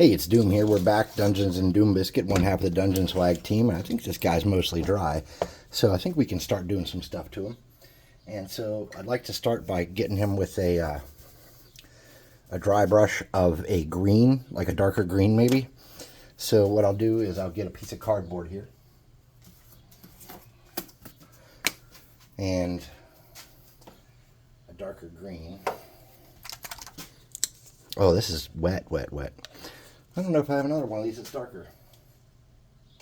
Hey, it's Doom here. We're back, Dungeons and Doom Biscuit, one half of the Dungeon Swag team. And I think this guy's mostly dry, so I think we can start doing some stuff to him. And so I'd like to start by getting him with a dry brush of a green, like a darker green maybe. So what I'll do is I'll get a piece of cardboard here. And a darker green. Oh, this is wet, wet, wet. I don't know if I have another one of these that's darker.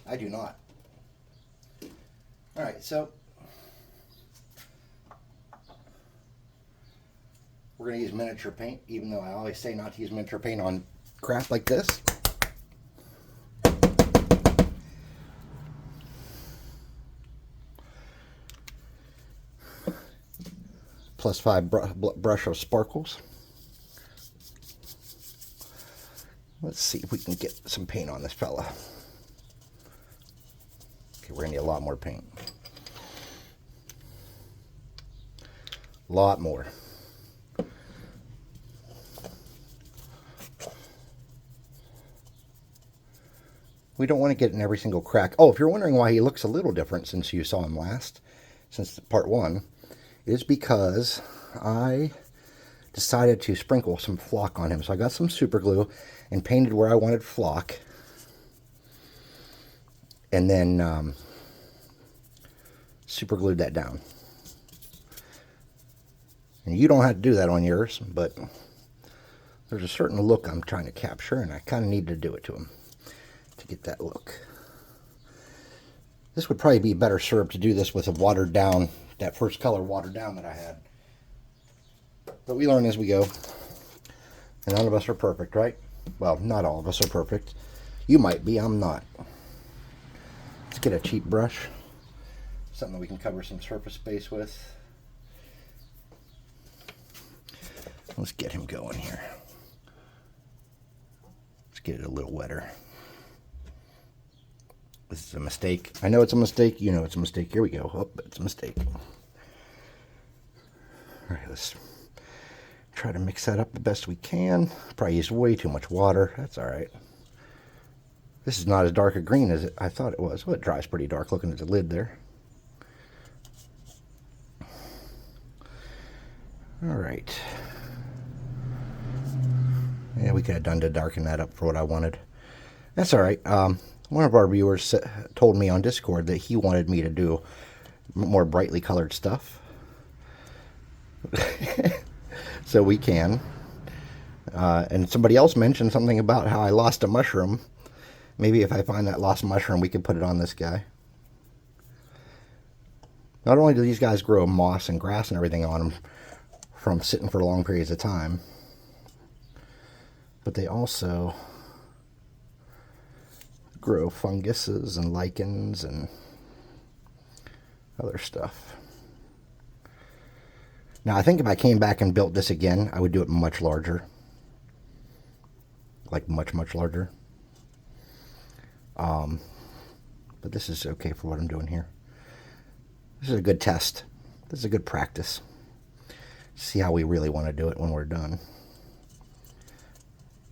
I do not. Alright, so we're going to use miniature paint, even though I always say not to use miniature paint on crap like this. +5 brush of sparkles. Let's see if we can get some paint on this fella. Okay, we're gonna need a lot more paint. A lot more. We don't want to get in every single crack. Oh, if you're wondering why he looks a little different since you saw him last, since part 1, it is because I decided to sprinkle some flock on him. So I got some super glue and painted where I wanted flock. And then super glued that down. And you don't have to do that on yours, but there's a certain look I'm trying to capture, and I kind of need to do it to him to get that look. This would probably be better served to do this with a watered down, that first color watered down that I had. But we learn as we go. And none of us are perfect, right? Well, not all of us are perfect. You might be, I'm not. Let's get a cheap brush. Something that we can cover some surface space with. Let's get him going here. Let's get it a little wetter. This is a mistake. I know it's a mistake. You know it's a mistake. Here we go. Oh, it's a mistake. All right, let's try to mix that up the best we can. Probably used way too much water. That's all right. This is not as dark a green as I thought it was. Well, it dries pretty dark looking at the lid there. All right. Yeah, we could have done to darken that up for what I wanted. That's all right. One of our viewers told me on Discord that he wanted me to do more brightly colored stuff. So we can. And somebody else mentioned something about how I lost a mushroom. Maybe if I find that lost mushroom, we could put it on this guy. Not only do these guys grow moss and grass and everything on them from sitting for long periods of time, but they also grow funguses and lichens and other stuff. Now, I think if I came back and built this again, I would do it much larger. Like much, much larger. But this is okay for what I'm doing here. This is a good test. This is a good practice. See how we really want to do it when we're done.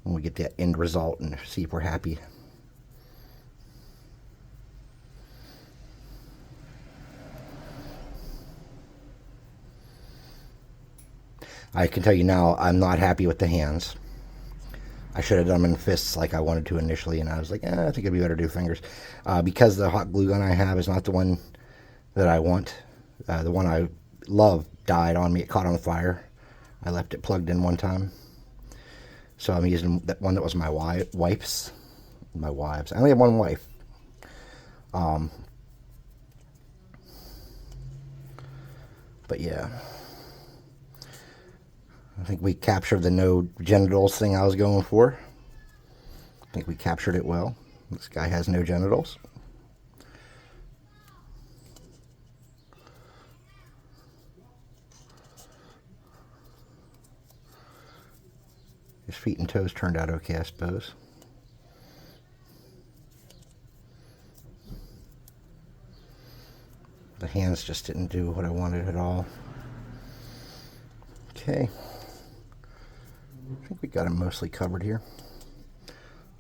When we get that end result and see if we're happy. I can tell you now, I'm not happy with the hands. I should have done them in fists like I wanted to initially, and I was like, I think it'd be better to do fingers. Because the hot glue gun I have is not the one that I want. The one I love died on me. It caught on fire. I left it plugged in one time. So I'm using that one that was my wife's. My wives. I only have one wife. But yeah. I think we captured the no genitals thing I was going for. I think we captured it well. This guy has no genitals. His feet and toes turned out okay, I suppose. The hands just didn't do what I wanted at all. Okay. I think we got him mostly covered here.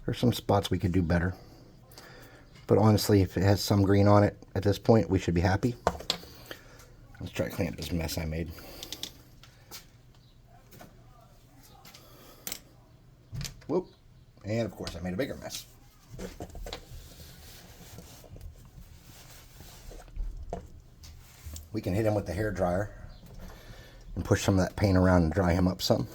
There's some spots we could do better. But honestly, if it has some green on it at this point, we should be happy. Let's try to clean up this mess I made. Whoop. And of course I made a bigger mess. We can hit him with the hair dryer and push some of that paint around and dry him up some.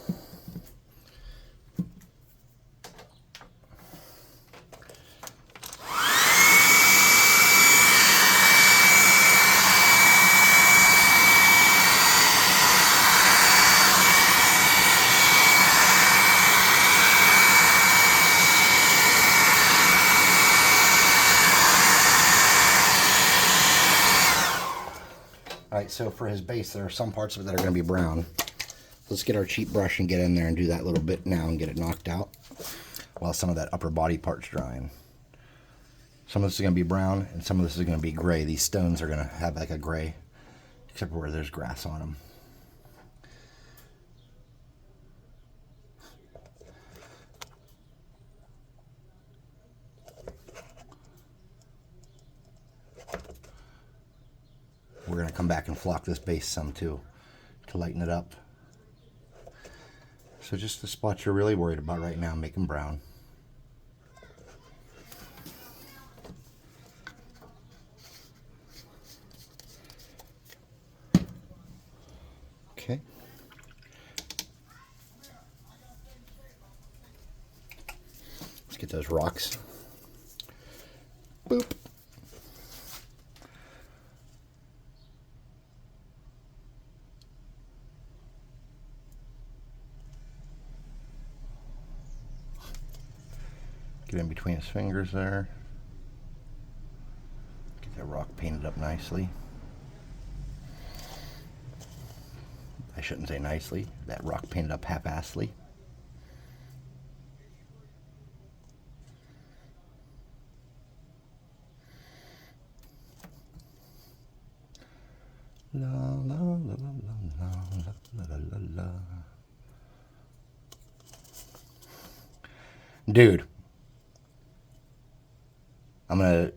Alright, so for his base, there are some parts of it that are going to be brown. Let's get our cheap brush and get in there and do that little bit now and get it knocked out while some of that upper body part's drying. Some of this is going to be brown and some of this is going to be gray. These stones are going to have like a gray, except for where there's grass on them. We're going to come back and flock this base some too to lighten it up. So just the spots you're really worried about right now, make them brown. Okay. Let's get those rocks. Boop. Get in between his fingers there. Get that rock painted up nicely. I shouldn't say nicely. That rock painted up half-assedly. La la la la la la la la. Dude, I'm gonna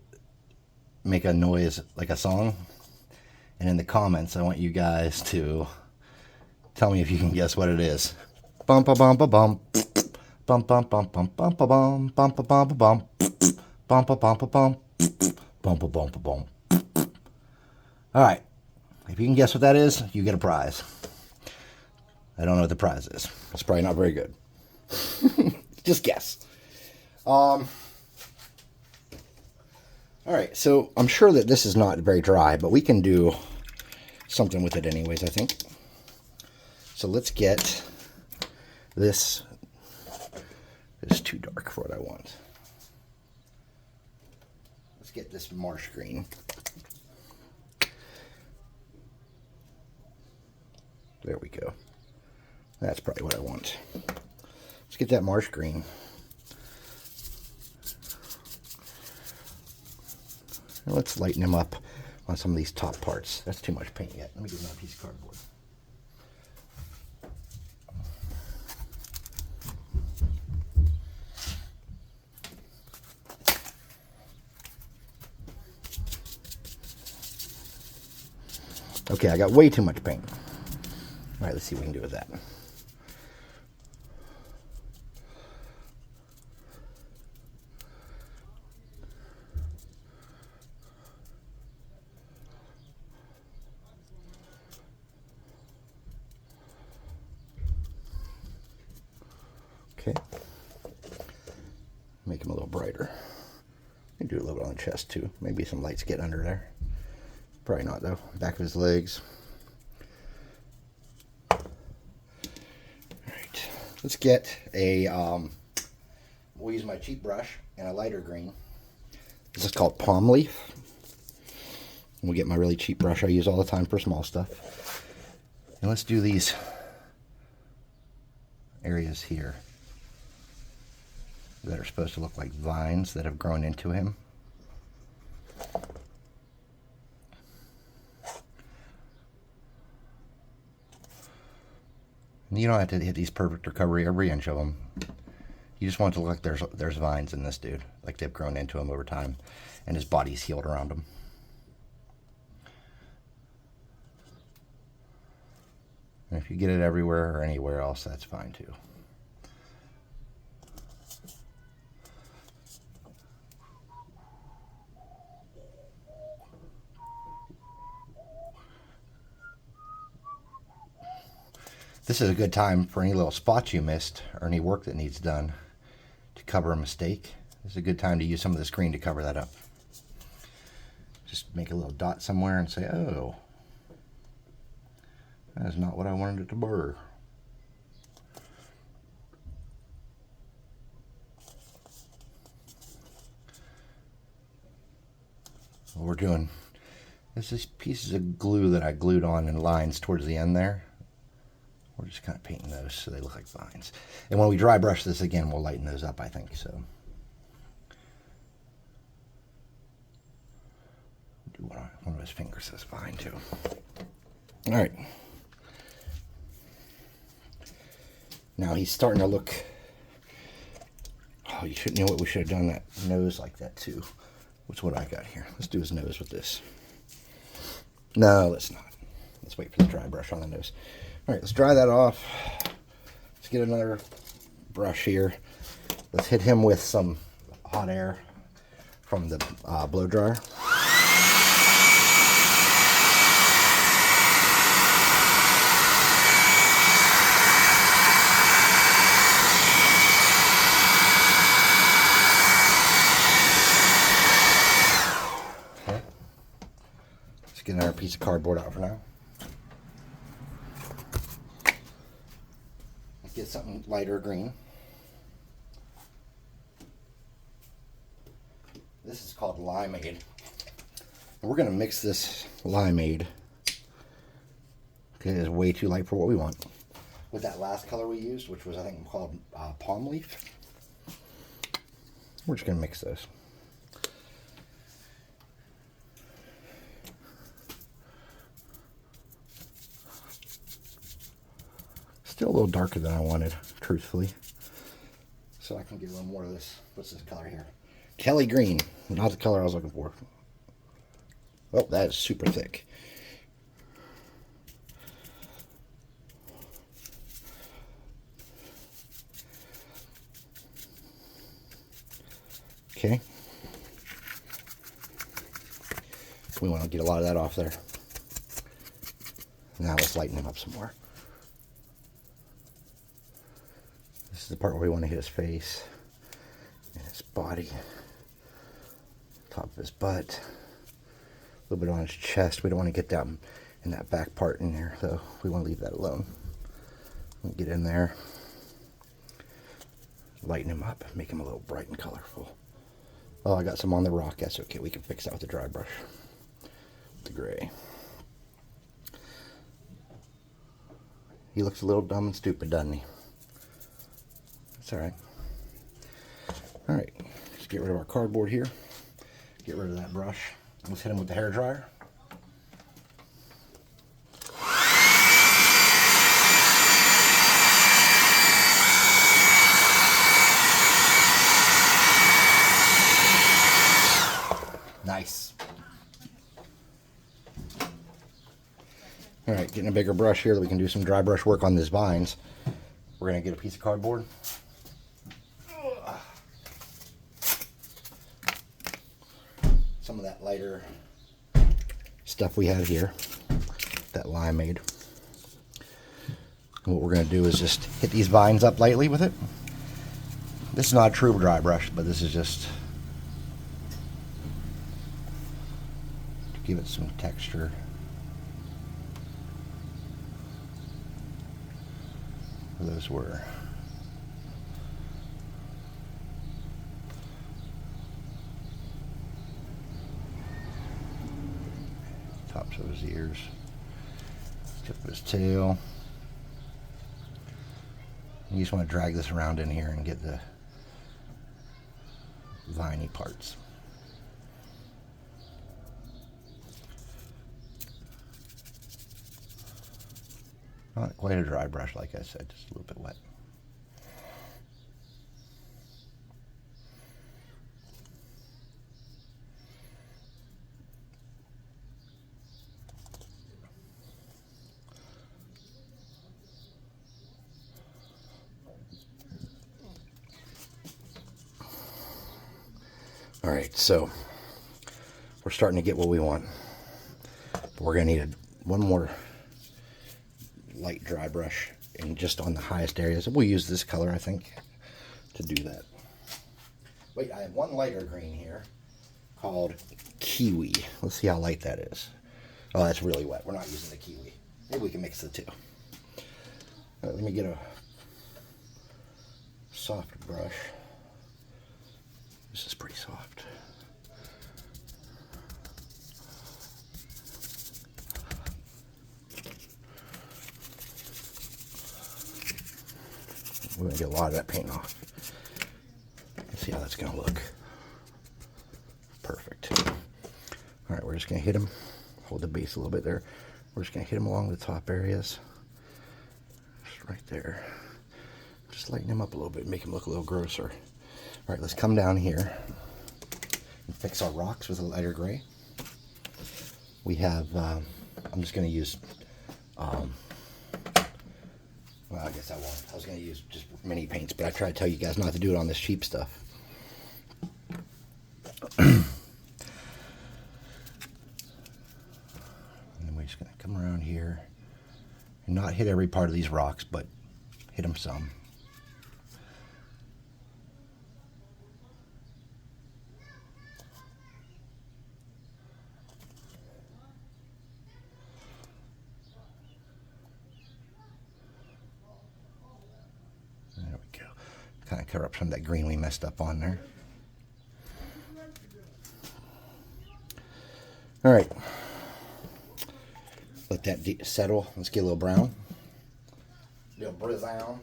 make a noise like a song, and in the comments I want you guys to tell me if you can guess what it is. Bum ba bum ba bum. Bum bum bum bum bum ba bum bum ba bum ba bum bum ba bum ba bum bum ba bum ba bum. Alright. If you can guess what that is, you get a prize. I don't know what the prize is. It's probably not very good. Just guess. Alright, so I'm sure that this is not very dry, but we can do something with it anyways, I think. So let's get this. It's too dark for what I want. Let's get this marsh green. There we go. That's probably what I want. Let's get that marsh green. And let's lighten him up on some of these top parts. That's too much paint yet. Let me get another piece of cardboard. Okay, I got way too much paint. All right, let's see what we can do with that. Okay. Make him a little brighter. Maybe do a little bit on the chest too. Maybe some lights get under there. Probably not though. Back of his legs. Alright. Let's get a, we'll use my cheap brush and a lighter green. This is called palm leaf. We'll get my really cheap brush I use all the time for small stuff. And let's do these areas here that are supposed to look like vines that have grown into him. And you don't have to hit these perfect recovery every inch of them. You just want it to look like there's vines in this dude, like they've grown into him over time, and his body's healed around him. And if you get it everywhere or anywhere else, that's fine too. This is a good time for any little spots you missed or any work that needs done to cover a mistake. This is a good time to use some of this green to cover that up. Just make a little dot somewhere and say, oh, that is not what I wanted it to blur. What we're doing is these pieces of glue that I glued on in lines towards the end there. We're just kind of painting those so they look like vines. And when we dry brush this again, we'll lighten those up, I think. So do one of his fingers as vine too. All right. Now he's starting to look. Oh, you should know what we should have done that nose like that too. What's what I got here? Let's do his nose with this. No, let's not. Let's wait for the dry brush on the nose. All right, let's dry that off. Let's get another brush here. Let's hit him with some hot air from the blow dryer. Okay. Let's get another piece of cardboard out for now. Get something lighter green. This is called limeade. And we're going to mix this limeade. Okay, it's way too light for what we want. With that last color we used, which was I think called palm leaf. We're just going to mix those. Still a little darker than I wanted, truthfully. So I can get a little more of this. What's this color here? Kelly green. Not the color I was looking for. Oh, that is super thick. Okay. We want to get a lot of that off there. Now let's lighten him up some more. This is the part where we want to hit his face and his body, top of his butt, a little bit on his chest. We don't want to get down in that back part in there, so we want to leave that alone. We'll get in there, lighten him up, make him a little bright and colorful. Oh, I got some on the rock. That's okay. We can fix that with the dry brush. The gray. He looks a little dumb and stupid, doesn't he? That's all right. All right, let's get rid of our cardboard here. Get rid of that brush. Let's hit him with the hair dryer. Nice. All right, getting a bigger brush here that we can do some dry brush work on these vines. We're gonna get a piece of cardboard. Some of that lighter stuff we had here, that limeade. And what we're going to do is just hit these vines up lightly with it. This is not a true dry brush, but this is just to give it some texture. Those were tops of his ears, tip of his tail. You just want to drag this around in here and get the viney parts. Not quite a dry brush, like I said, just a little bit wet. All right, so we're starting to get what we want. But we're going to need one more light dry brush, and just on the highest areas. We'll use this color, I think, to do that. Wait, I have one lighter green here called Kiwi. Let's see how light that is. Oh, that's really wet. We're not using the Kiwi. Maybe we can mix the two. Let me get a soft brush. This is pretty soft. We're going to get a lot of that paint off. Let's see how that's going to look. Perfect. All right, we're just going to hit them. Hold the base a little bit there. We're just going to hit them along the top areas. Just right there. Just lighten them up a little bit, make them look a little grosser. All right, let's come down here and fix our rocks with a lighter gray. We have, I'm just going to use, well, I guess I won't. I was going to use just mini paints, but I try to tell you guys not to do it on this cheap stuff. And then we're just going to come around here and not hit every part of these rocks, but hit them some. Kind of cover up some of that green we messed up on there. All right. Let that settle. Let's get a little brown. A little brown.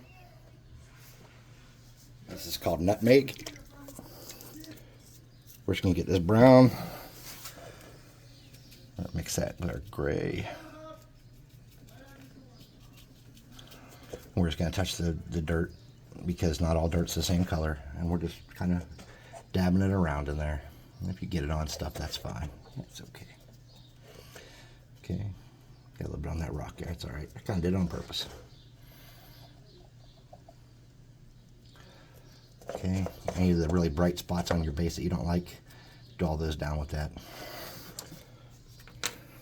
This is called nutmeg. We're just going to get this brown. Mix that with our gray. We're just going to touch the dirt, because not all dirt's the same color, and we're just kind of dabbing it around in there. And if you get it on stuff, that's fine. It's okay. Okay, got a little bit on that rock there. It's all right. I kind of did it on purpose. Okay, any of the really bright spots on your base that you don't like, do all those down with that.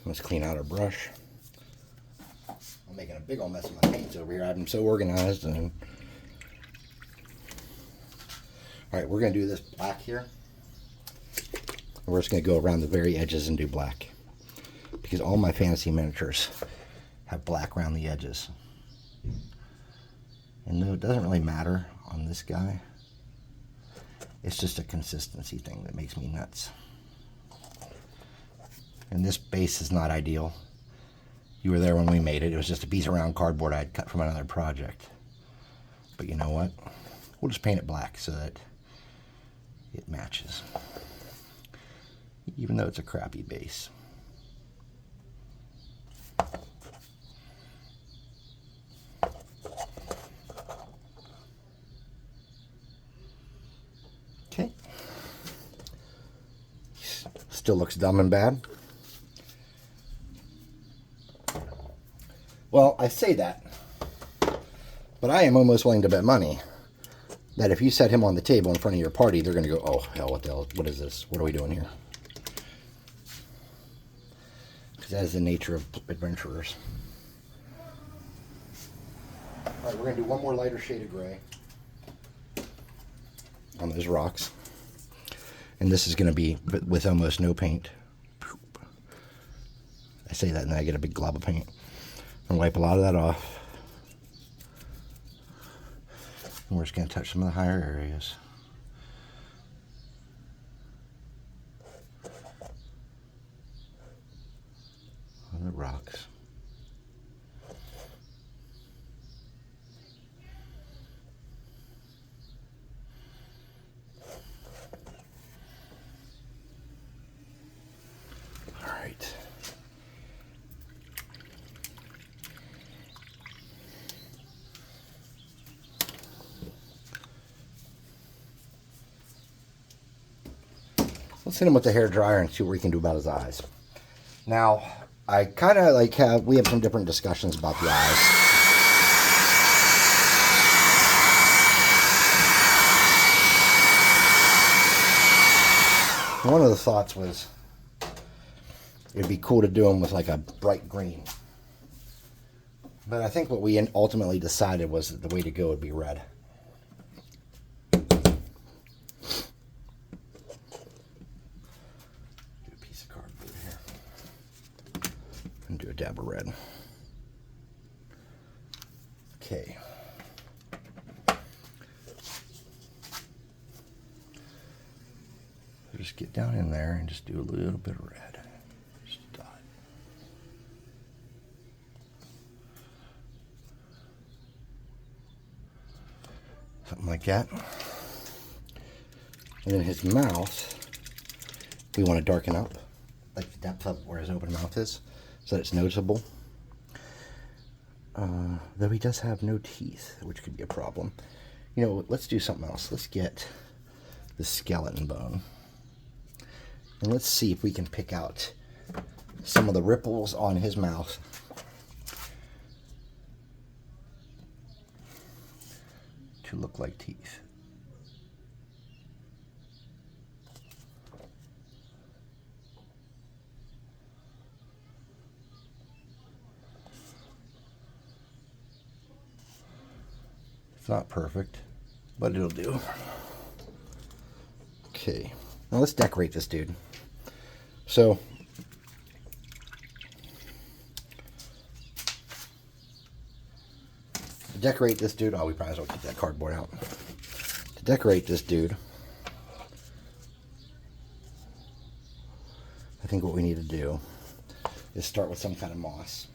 Let's clean out our brush. I'm making a big old mess of my paints over here. I have them so organized. And all right, we're going to do this black here. We're just going to go around the very edges and do black, because all my fantasy miniatures have black around the edges. And though it doesn't really matter on this guy, it's just a consistency thing that makes me nuts. And this base is not ideal. You were there when we made it. It was just a piece of round cardboard I had cut from another project. But you know what? We'll just paint it black so that it matches, even though it's a crappy base. Okay. Still looks dumb and bad. Well, I say that, but I am almost willing to bet money that if you set him on the table in front of your party, they're going to go, oh, hell, what the hell? What is this? What are we doing here? Because that is the nature of adventurers. All right, we're going to do one more lighter shade of gray on those rocks. And this is going to be with almost no paint. I say that and then I get a big glob of paint. I'm going to wipe a lot of that off. And we're just going to touch some of the higher areas. On the rocks. All right. Let's hit him with the hair dryer and see what we can do about his eyes. Now, I kind of like we have some different discussions about the eyes. One of the thoughts was it'd be cool to do them with like a bright green. But I think what we ultimately decided was that the way to go would be red. Do a piece of cardboard here. And do a dab of red. Okay. Just get down in there and just do a little bit of red. Just a dot. Something like that. And then his mouth, we want to darken up, like the depth of where his open mouth is, so that it's noticeable. Though he does have no teeth, which could be a problem. You know, let's do something else. Let's get the skeleton bone. And let's see if we can pick out some of the ripples on his mouth to look like teeth. It's not perfect, but it'll do. Okay, now let's decorate this dude. So, to decorate this dude, oh, we probably will keep that cardboard out. To decorate this dude, I think what we need to do is start with some kind of moss.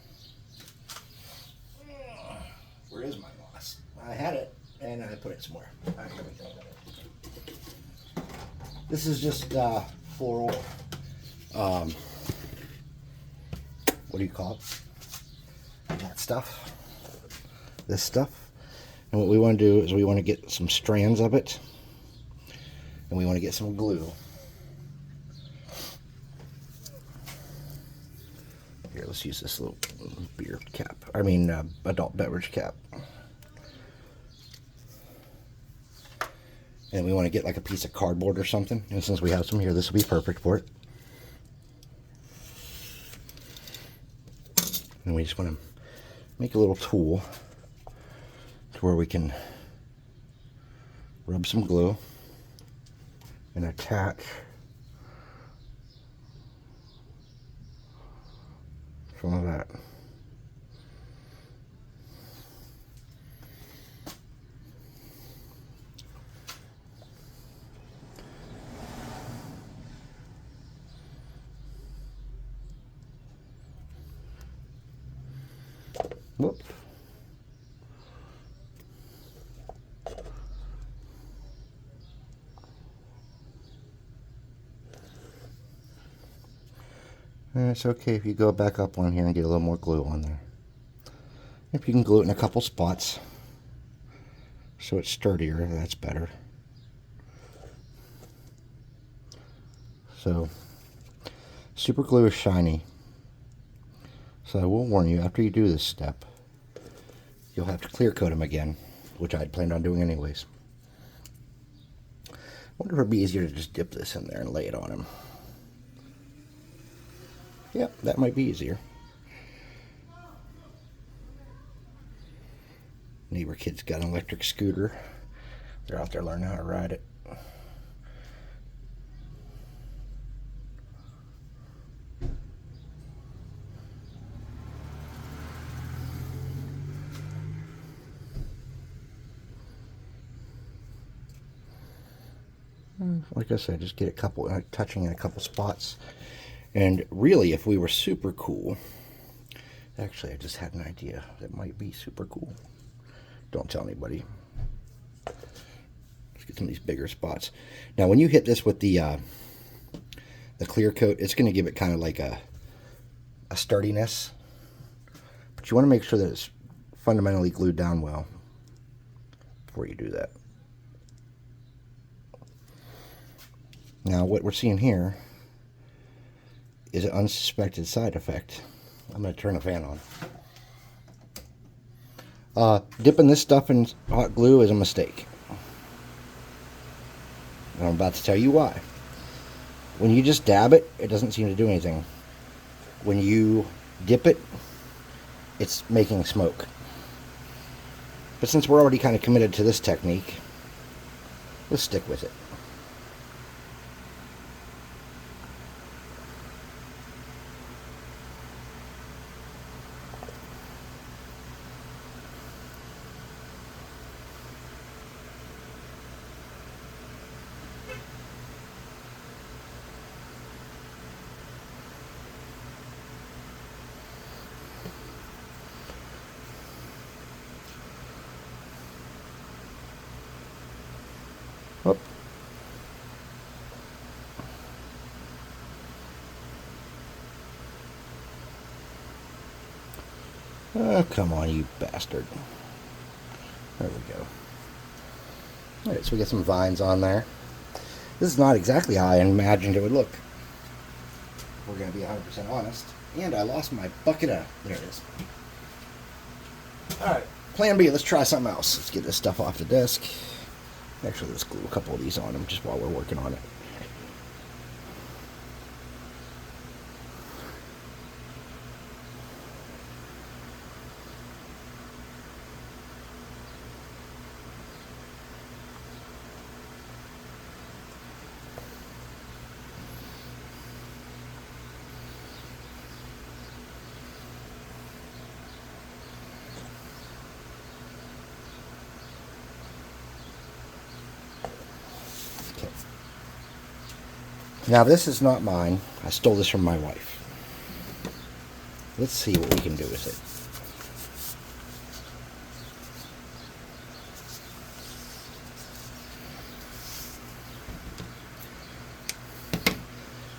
Where is my moss? I had it, and I put it somewhere. All right, here we go. This is just floral. What do you call it? That stuff. This stuff. And what we want to do is we want to get some strands of it. And we want to get some glue. Here, let's use this little beer cap. I mean, adult beverage cap. And we want to get like a piece of cardboard or something. And since we have some here, this will be perfect for it. And we just want to make a little tool to where we can rub some glue and attach some of that. Whoop. And it's okay if you go back up on here and get a little more glue on there. If you can glue it in a couple spots so it's sturdier, that's better. So, super glue is shiny. So I will warn you, after you do this step, you'll have to clear coat them again, which I'd planned on doing anyways. I wonder if it'd be easier to just dip this in there and lay it on him. Yep, that might be easier. Neighbor kid's got an electric scooter. They're out there learning how to ride it. Like I said, just get a couple, touching in a couple spots. And really, if we were super cool, actually, I just had an idea that might be super cool. Don't tell anybody. Let's get some of these bigger spots. Now, when you hit this with the clear coat, it's going to give it kind of like a sturdiness. But you want to make sure that it's fundamentally glued down well before you do that. Now, what we're seeing here is an unsuspected side effect. I'm going to turn the fan on. Dipping this stuff in hot glue is a mistake. And I'm about to tell you why. When you just dab it, it doesn't seem to do anything. When you dip it, it's making smoke. But since we're already kind of committed to this technique, let's stick with it. Whoop. Oh, come on, you bastard. There we go. Alright, so we get some vines on there. This is not exactly how I imagined it would look. We're going to be 100% honest. And I lost my bucket of... There it is. Alright, plan B. Let's try something else. Let's get this stuff off the desk. Actually, let's glue a couple of these on them just while we're working on it. Now, this is not mine. I stole this from my wife. Let's see what we can do with it.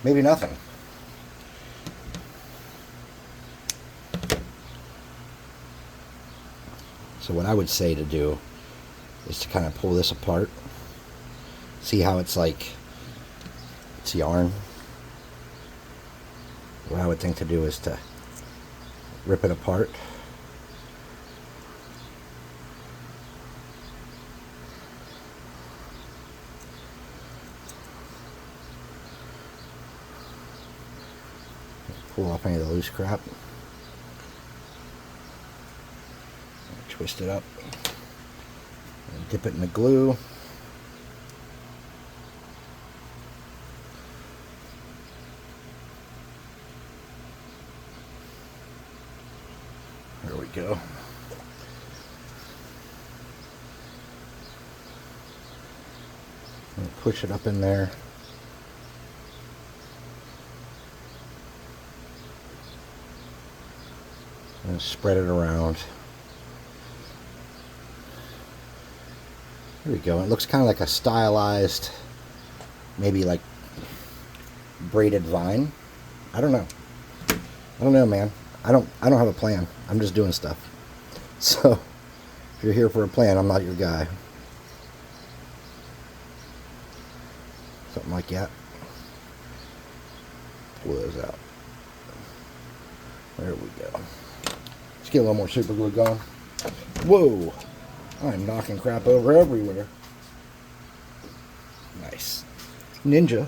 Maybe nothing. So what I would say to do is to kind of pull this apart. See how it's like... It's yarn. What I would think to do is to rip it apart. Pull off any of the loose crap. Twist it up. And dip it in the glue. There we go. And push it up in there. And spread it around. There we go. It looks kind of like a stylized, maybe like braided vine. I don't know. I don't know, man. I don't have a plan. I'm just doing stuff. So, if you're here for a plan, I'm not your guy. Something like that. Pull those out. There we go. Let's get a little more super glue going. Whoa! I'm knocking crap over everywhere. Nice. Ninja.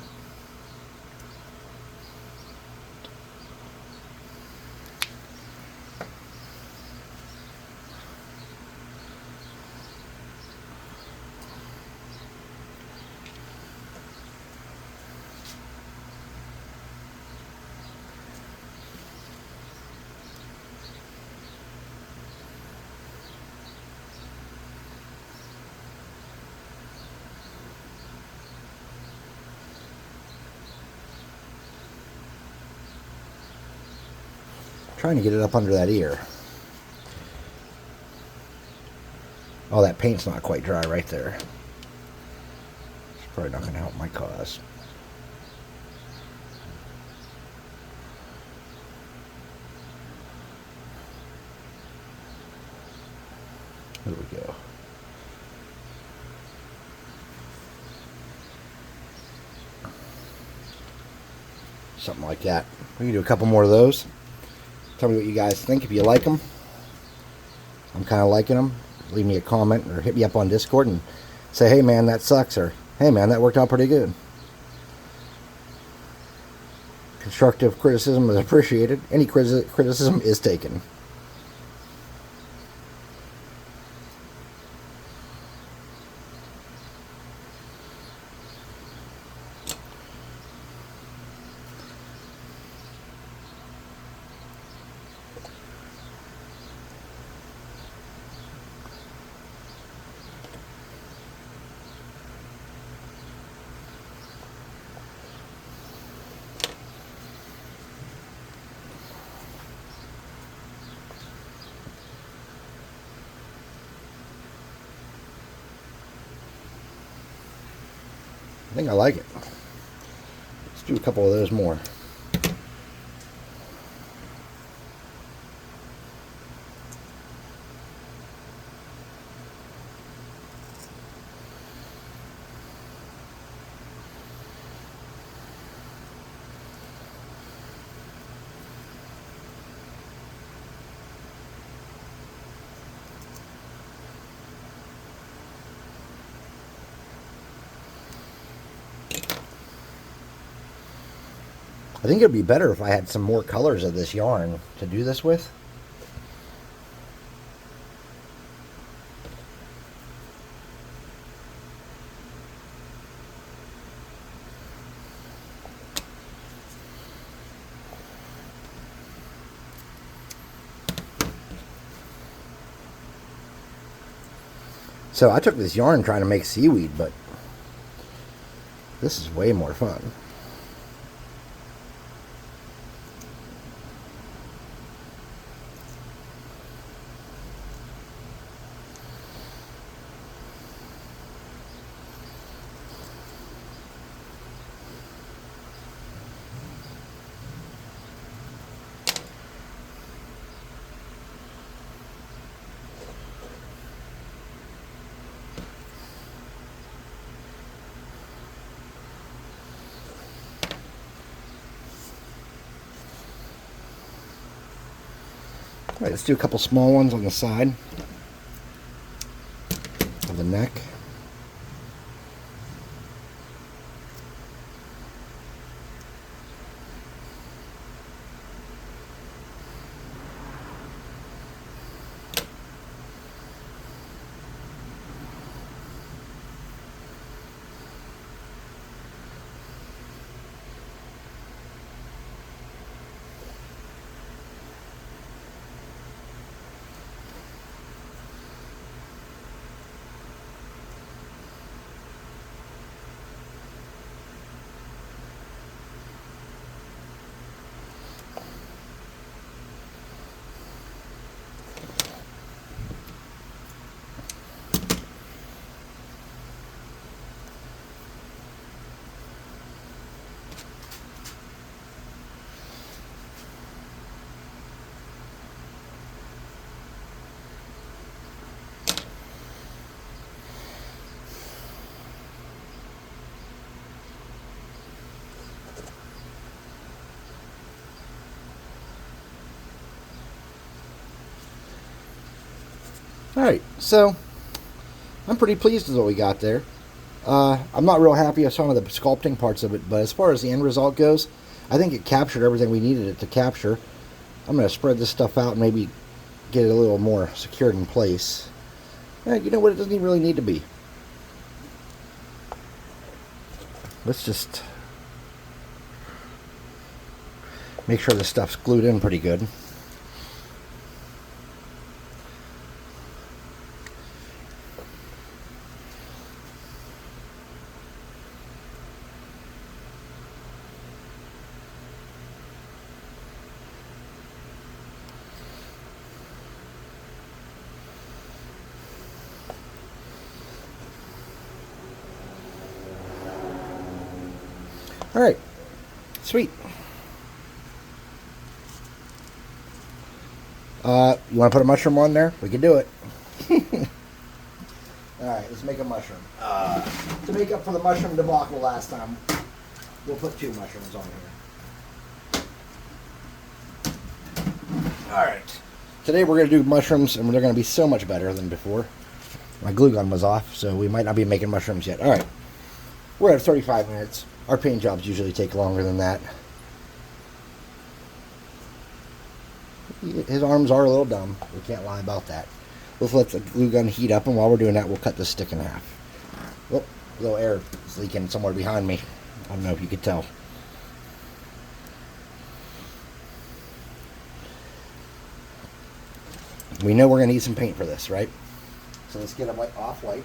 Trying to get it up under that ear. Oh, that paint's not quite dry right there. It's probably not going to help my cause. There we go. Something like that. We can do a couple more of those. Tell me what you guys think, if you like them. I'm kind of liking them. Leave me a comment or hit me up on Discord and say, hey man, that sucks, or hey man, that worked out pretty good. Constructive criticism is appreciated. Any criticism is taken. I think I like it. Let's do a couple of those more. I think it would be better if I had some more colors of this yarn to do this with. So I took this yarn trying to make seaweed, but this is way more fun. All right, let's do a couple small ones on the side of the neck. Alright, so I'm pretty pleased with what we got there. I'm not real happy with some of the sculpting parts of it, but as far as the end result goes, I think it captured everything we needed it to capture. I'm going to spread this stuff out and maybe get it a little more secured in place. You know what, it doesn't even really need to be. Let's just make sure this stuff's glued in pretty good. Alright, sweet. You want to put a mushroom on there? We can do it. Alright, let's make a mushroom. To make up for the mushroom debacle last time, we'll put 2 mushrooms on here. Alright, today we're going to do mushrooms, and they're going to be so much better than before. My glue gun was off, so we might not be making mushrooms yet. Alright, we're at 35 minutes. Our paint jobs usually take longer than that. His arms are a little dumb. We can't lie about that. Let's let the glue gun heat up, and while we're doing that, we'll cut this stick in half. Oh, a little air is leaking somewhere behind me. I don't know if you could tell. We know we're going to need some paint for this, right? So let's get a off-white.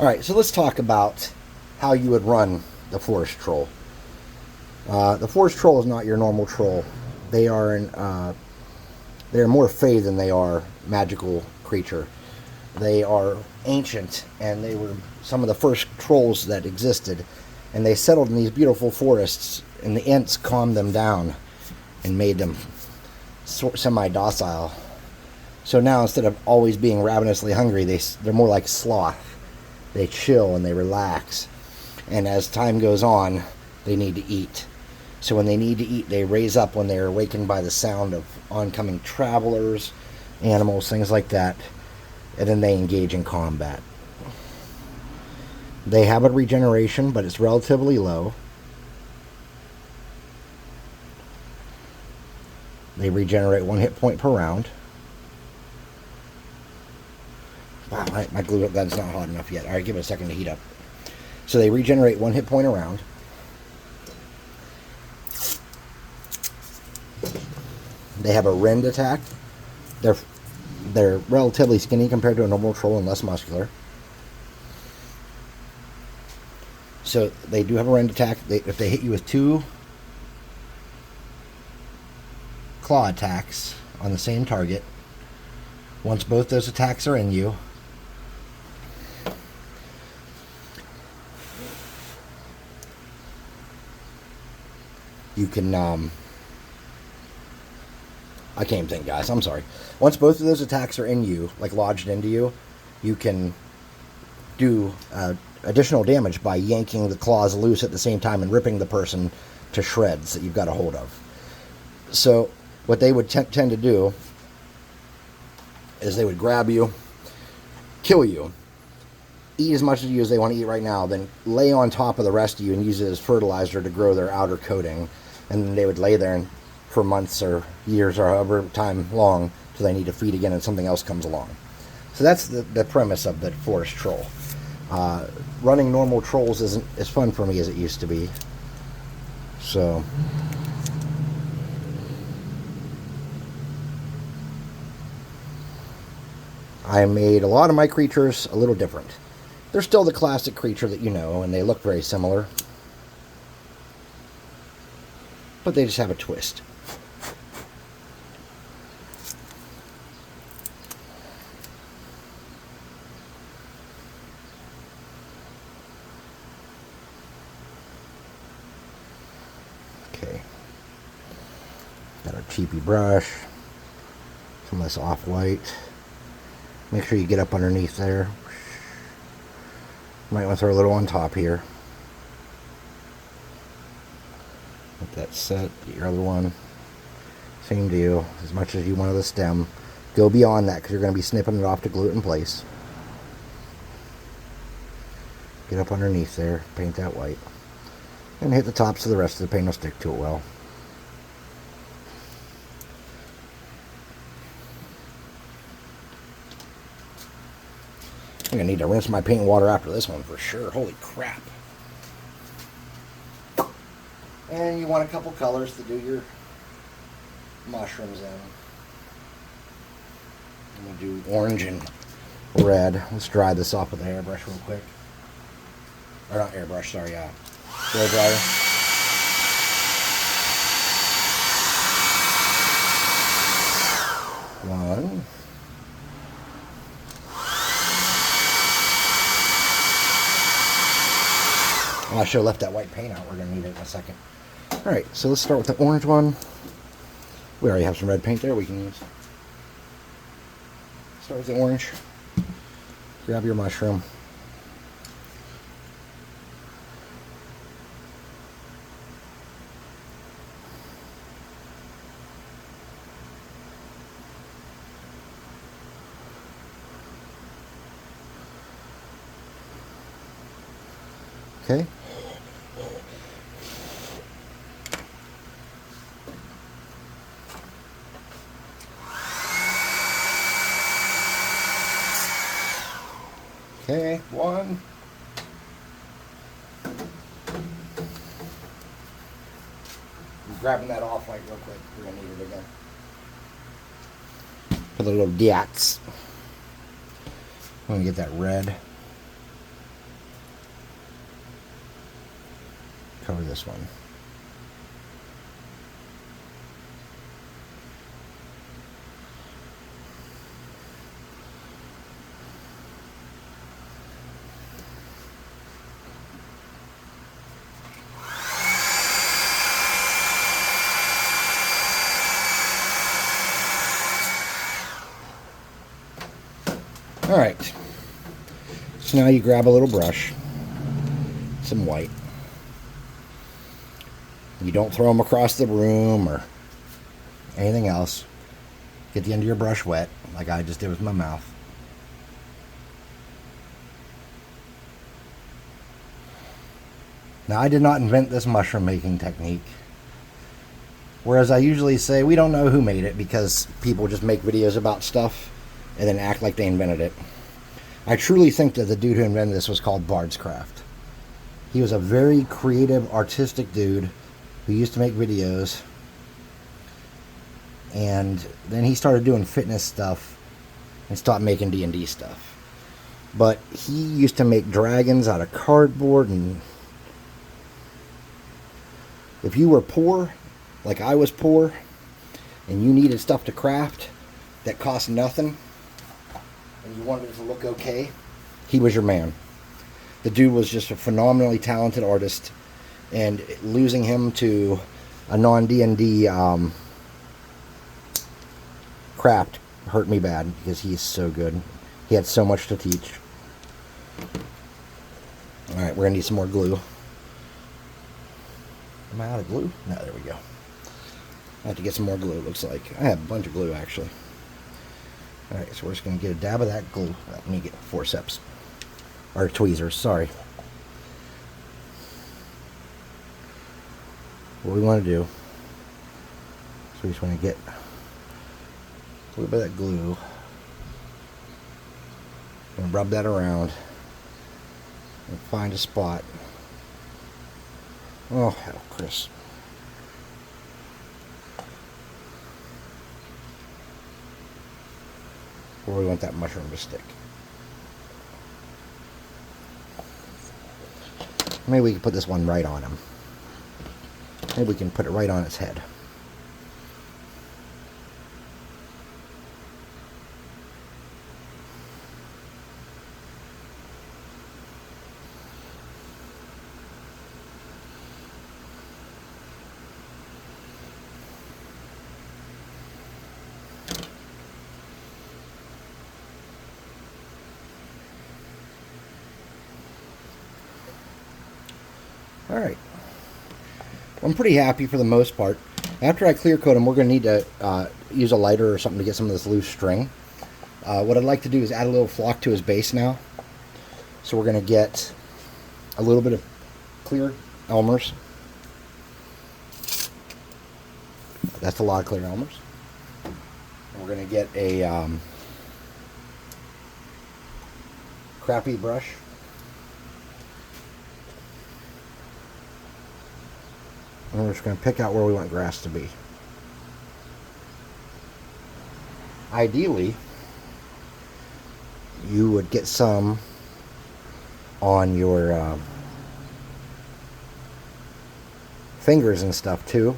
Alright, so let's talk about how you would run the Forest Troll. The Forest Troll is not your normal troll. They are more fey than they are magical creature. They are ancient, and they were some of the first trolls that existed. And they settled in these beautiful forests, and the Ents calmed them down and made them semi-docile. So now, instead of always being ravenously hungry, they're more like sloth. They chill and they relax. And as time goes on, they need to eat. So when they need to eat, they raise up when they're awakened by the sound of oncoming travelers, animals, things like that. And then they engage in combat. They have a regeneration, but it's relatively low. They regenerate 1 hit point per round. Wow, my glue gun's not hot enough yet. Alright, give it a second to heat up. So they regenerate 1 hit point a round. They have a rend attack. They're relatively skinny compared to a normal troll and less muscular. So they do have a rend attack. If they hit you with 2 claw attacks on the same target, once both those attacks are in you, you can, I can't even think, guys. I'm sorry. Once both of those attacks are in you, like lodged into you, you can do additional damage by yanking the claws loose at the same time and ripping the person to shreds that you've got a hold of. So what they would tend to do is they would grab you, kill you, eat as much of you as they want to eat right now, then lay on top of the rest of you and use it as fertilizer to grow their outer coating. And then they would lay there for months or years or however time long till they need to feed again and something else comes along. So that's the premise of the Forest Troll. Running normal trolls isn't as fun for me as it used to be. So I made a lot of my creatures a little different. They're still the classic creature that you know, and they look very similar. But they just have a twist. Okay. Got our cheapy brush. Some of this off-white. Make sure you get up underneath there. Might want to throw a little on top here. Let that set. Get your other one. Same deal. As much as you want of the stem. Go beyond that because you're going to be snipping it off to glue it in place. Get up underneath there. Paint that white. And hit the top so the rest of the paint will stick to it well. I'm going to need to rinse my paint water after this one for sure. Holy crap. And you want a couple colors to do your mushrooms in. I'm going to do orange and red. Let's dry this off with a hairbrush real quick. Or not airbrush, sorry, blow dryer. One. Oh, I should have left that white paint out. We're going to need it in a second. Alright, so let's start with the orange one. We already have some red paint there we can use. Start with the orange. Grab your mushroom. Okay. Okay, one. I'm grabbing that off like real quick. We're gonna need it again. For the little dots. I'm gonna get that red. Cover this one. All right. So now you grab a little brush, some white. You don't throw them across the room or anything else. Get the end of your brush wet, like I just did with my mouth. Now, I did not invent this mushroom making technique. Whereas I usually say we don't know who made it because people just make videos about stuff and then act like they invented it. I truly think that the dude who invented this was called Bard's Craft. He was a very creative, artistic dude who used to make videos. And then he started doing fitness stuff and stopped making D&D stuff. But he used to make dragons out of cardboard, and if you were poor, like I was poor, and you needed stuff to craft that cost nothing, and you wanted it to look okay, he was your man. The dude was just a phenomenally talented artist, and losing him to a non-D&D craft hurt me bad because he's so good. He had so much to teach. Alright, we're going to need some more glue. Am I out of glue? No, there we go. I have to get some more glue, it looks like. I have a bunch of glue, actually. Alright, so we're just going to get a dab of that glue. Let me get forceps. Or tweezers, sorry. What we want to do is we just want to get a little bit of that glue and rub that around and find a spot. Oh, hell, Chris. Where we want that mushroom to stick. Maybe we can put this one right on him. Maybe we can put it right on its head. Alright. I'm pretty happy for the most part. After I clear coat them, we're going to need to use a lighter or something to get some of this loose string. What I'd like to do is add a little flock to his base now. So we're going to get a little bit of clear Elmer's. That's a lot of clear Elmer's. And we're going to get a crappy brush. And we're just going to pick out where we want grass to be. Ideally, you would get some on your fingers and stuff too,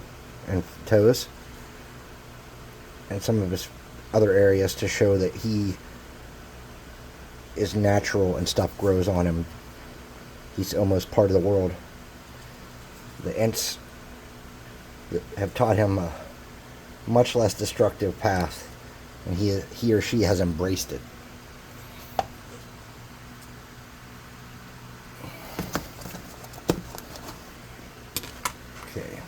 and toes, and some of his other areas to show that he is natural and stuff grows on him. He's almost part of the world. The Ents have taught him a much less destructive path, and he or she has embraced it. Okay.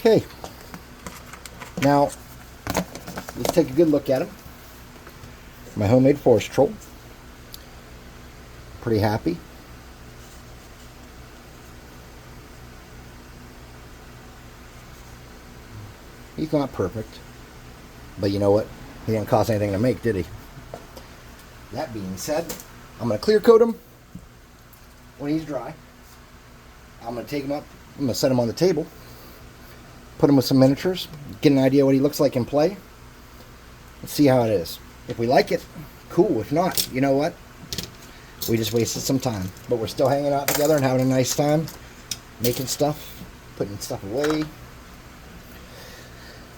Okay. Now, let's take a good look at him. My homemade forest troll. Pretty happy. He's not perfect. But you know what? He didn't cost anything to make, did he? That being said, I'm going to clear coat him when he's dry. I'm going to take him up. I'm going to set him on the table. Put him with some miniatures. Get an idea what he looks like in play. Let's see how it is. If we like it, cool. If not, you know what? We just wasted some time. But we're still hanging out together and having a nice time. Making stuff. Putting stuff away.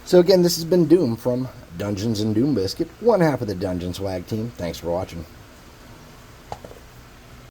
So again, this has been Doom from Dungeons and Doom Biscuit, one half of the Dungeon Swag team. Thanks for watching.